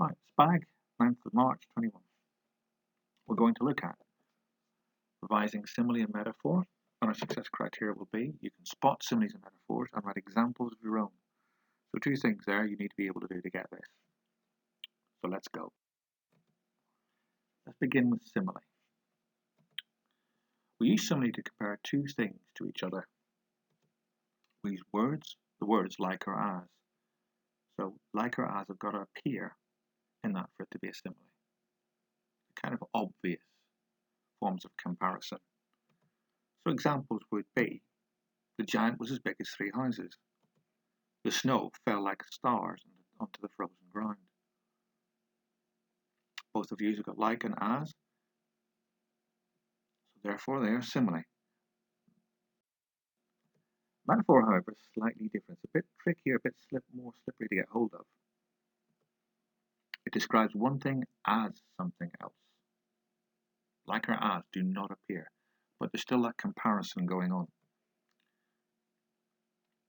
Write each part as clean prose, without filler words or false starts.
Right, SPAG, 9th of March 21. We're going to look at revising simile and metaphor, and our success criteria will be you can spot similes and metaphors and write examples of your own. So two things there you need to be able to do to get this. So let's go. Let's begin with simile. We use simile to compare two things to each other. We use the words like or as. So like or as have got to appear in that for it to be a simile. Kind of obvious forms of comparison. So examples would be, the giant was as big as 3 houses. The snow fell like stars onto the frozen ground. Both of these have got like and as, so therefore they are simile. Metaphor, however, is slightly different. It's a bit trickier, a bit more slippery to get hold of. It describes one thing as something else. Like or as do not appear, but there's still that comparison going on.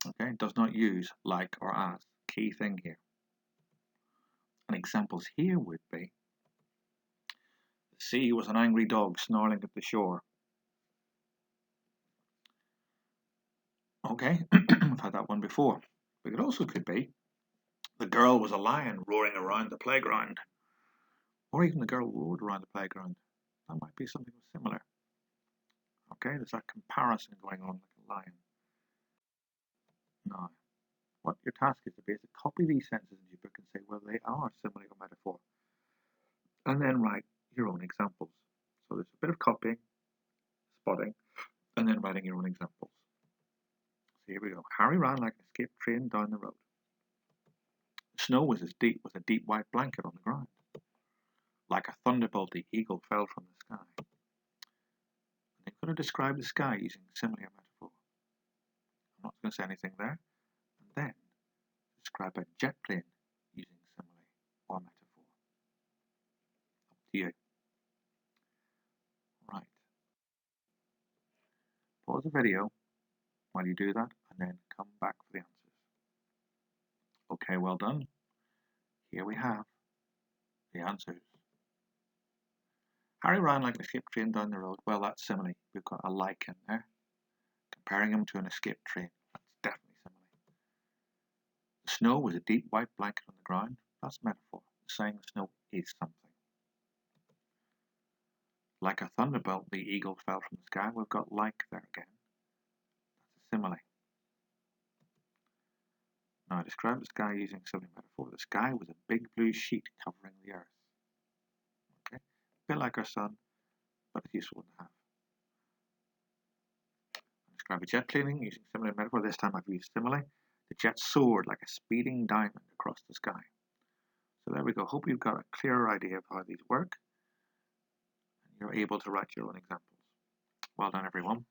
Okay, it does not use like or as. Key thing here. And examples here would be, the sea was an angry dog snarling at the shore. Okay, I've had that one before. But it also could be, the girl was a lion roaring around the playground. Or even the girl roared around the playground. That might be something similar. Okay, there's that comparison going on like a lion. Now, what your task is to basically copy these sentences into your book and say whether they are simile or metaphor. And then write your own examples. So there's a bit of copying, spotting, and then writing your own examples. So here we go. Harry ran like an escaped train down the road. The snow was a deep white blanket on the ground. Like a thunderbolt, the eagle fell from the sky. And they've got to describe the sky using simile or metaphor. I'm not going to say anything there. And then describe a jet plane using simile or metaphor. Up to you. Right. Pause the video while you do that and then come back for the answers. Okay, well done. Here we have the answers. Harry ran like an escaped train down the road. Well, that's simile. We've got a like in there. Comparing him to an escaped train. That's definitely simile. The snow was a deep white blanket on the ground. That's metaphor. Saying the snow is something. Like a thunderbolt, the eagle fell from the sky. We've got like there again. That's a simile. Now describe the sky using simile metaphor. The sky was a big blue sheet covering the earth. Okay, a bit like our sun, but it's useful to have. Describe a jet plane using simile metaphor. This time I've used simile. The jet soared like a speeding diamond across the sky. So there we go. Hope you've got a clearer idea of how these work and you're able to write your own examples. Well done, everyone.